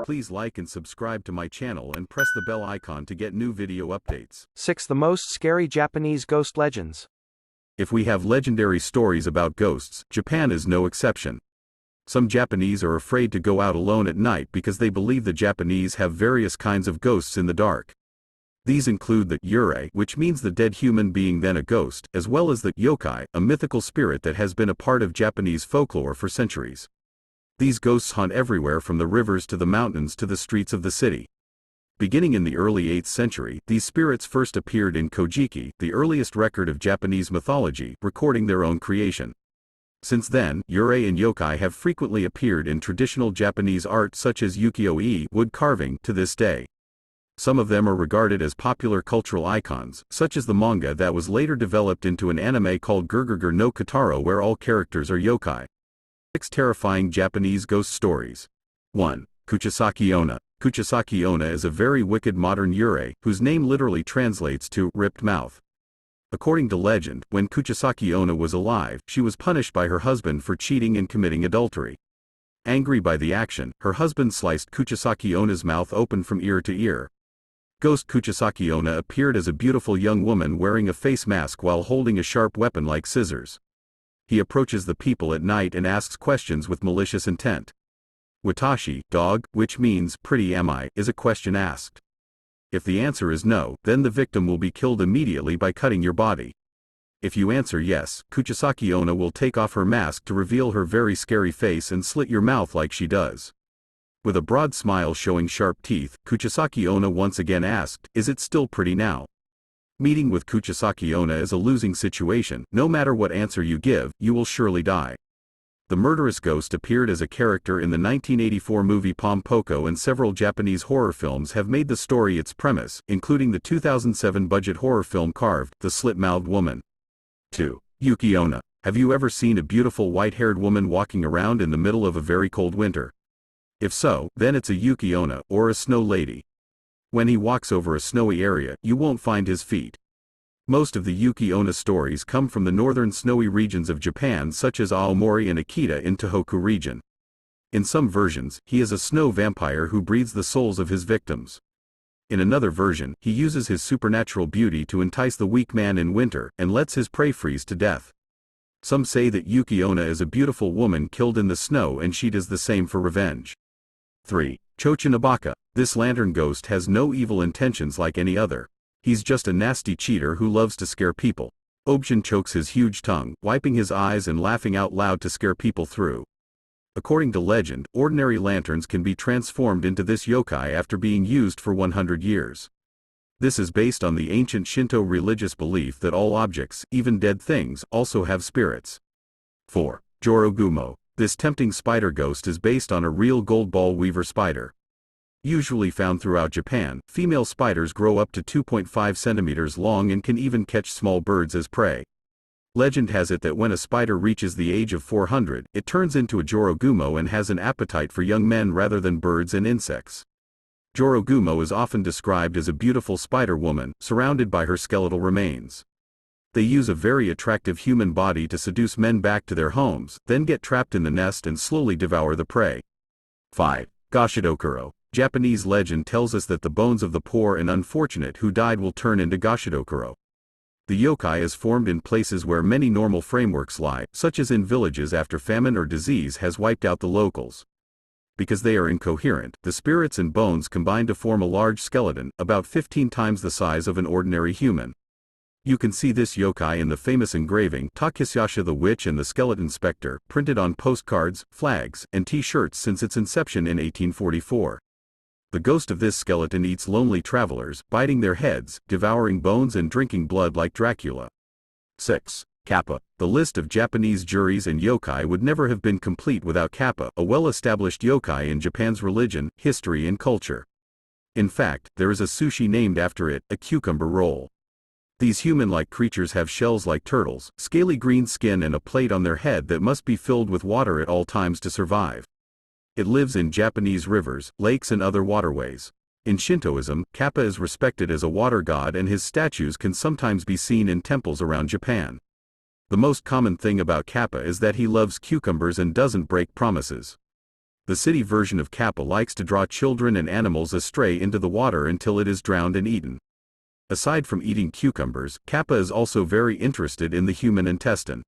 Please like and subscribe to my channel and press the bell icon to get new video updates. 6. The most scary Japanese ghost legends. If we have legendary stories about ghosts, Japan is no exception. Some Japanese are afraid to go out alone at night because they believe the Japanese have various kinds of ghosts in the dark. These include the yurei, which means the dead human being then a ghost, as well as the yokai, a mythical spirit that has been a part of Japanese folklore for centuries. These ghosts haunt everywhere from the rivers to the mountains to the streets of the city. Beginning in the early 8th century, these spirits first appeared in Kojiki, the earliest record of Japanese mythology, recording their own creation. Since then, yurei and yokai have frequently appeared in traditional Japanese art such as ukiyo-e wood carving to this day. Some of them are regarded as popular cultural icons, such as the manga that was later developed into an anime called Gurgurger no Kotaro where all characters are yokai. 6 terrifying Japanese ghost stories. 1. Kuchisaki Onna. Kuchisaki Onna is a very wicked modern yurei, whose name literally translates to ripped mouth. According to legend, when Kuchisaki Onna was alive, she was punished by her husband for cheating and committing adultery. Angry by the action, her husband sliced Kuchisaki Onna's mouth open from ear to ear. Ghost Kuchisaki Onna appeared as a beautiful young woman wearing a face mask while holding a sharp weapon like scissors. He approaches the people at night and asks questions with malicious intent. Watashi, dog, which means pretty am I, is a question asked. If the answer is no, then the victim will be killed immediately by cutting your body. If you answer yes, Kuchisaki Onna will take off her mask to reveal her very scary face and slit your mouth like she does. With a broad smile showing sharp teeth, Kuchisaki Onna once again asked, "Is it still pretty now?" Meeting with Kuchisaki Onna is a losing situation. No matter what answer you give, you will surely die. The murderous ghost appeared as a character in the 1984 movie Pom Poko, and several Japanese horror films have made the story its premise, including the 2007 budget horror film Carved, The Slit-Mouthed Woman. 2. Yuki Onna. Have you ever seen a beautiful white-haired woman walking around in the middle of a very cold winter? If so, then it's a Yuki Onna, or a snow lady. When he walks over a snowy area, you won't find his feet. Most of the Yuki Onna stories come from the northern snowy regions of Japan such as Aomori and Akita in Tohoku region. In some versions, he is a snow vampire who breathes the souls of his victims. In another version, he uses his supernatural beauty to entice the weak man in winter, and lets his prey freeze to death. Some say that Yuki Onna is a beautiful woman killed in the snow and she does the same for revenge. 3. Chochinabaka. This lantern ghost has no evil intentions like any other. He's just a nasty cheater who loves to scare people. Obshin chokes his huge tongue, wiping his eyes and laughing out loud to scare people through. According to legend, ordinary lanterns can be transformed into this yokai after being used for 100 years. This is based on the ancient Shinto religious belief that all objects, even dead things, also have spirits. 4. Jorogumo. This tempting spider ghost is based on a real gold ball weaver spider. Usually found throughout Japan, female spiders grow up to 2.5 centimeters long and can even catch small birds as prey. Legend has it that when a spider reaches the age of 400, it turns into a Jorogumo and has an appetite for young men rather than birds and insects. Jorogumo is often described as a beautiful spider woman, surrounded by her skeletal remains. They use a very attractive human body to seduce men back to their homes, then get trapped in the nest and slowly devour the prey. 5. Gashidokuro. Japanese legend tells us that the bones of the poor and unfortunate who died will turn into gashidokuro. The yokai is formed in places where many normal frameworks lie, such as in villages after famine or disease has wiped out the locals. Because they are incoherent, the spirits and bones combine to form a large skeleton, about 15 times the size of an ordinary human. You can see this yokai in the famous engraving Takisyasha the Witch and the Skeleton Spectre, printed on postcards, flags, and T-shirts since its inception in 1844. The ghost of this skeleton eats lonely travelers, biting their heads, devouring bones and drinking blood like Dracula. 6. Kappa. The list of Japanese juries and yokai would never have been complete without Kappa, a well-established yokai in Japan's religion, history and culture. In fact, there is a sushi named after it, a cucumber roll. These human-like creatures have shells like turtles, scaly green skin and a plate on their head that must be filled with water at all times to survive. It lives in Japanese rivers, lakes and other waterways. In Shintoism, Kappa is respected as a water god and his statues can sometimes be seen in temples around Japan. The most common thing about Kappa is that he loves cucumbers and doesn't break promises. The city version of Kappa likes to draw children and animals astray into the water until it is drowned and eaten. Aside from eating cucumbers, Kappa is also very interested in the human intestine.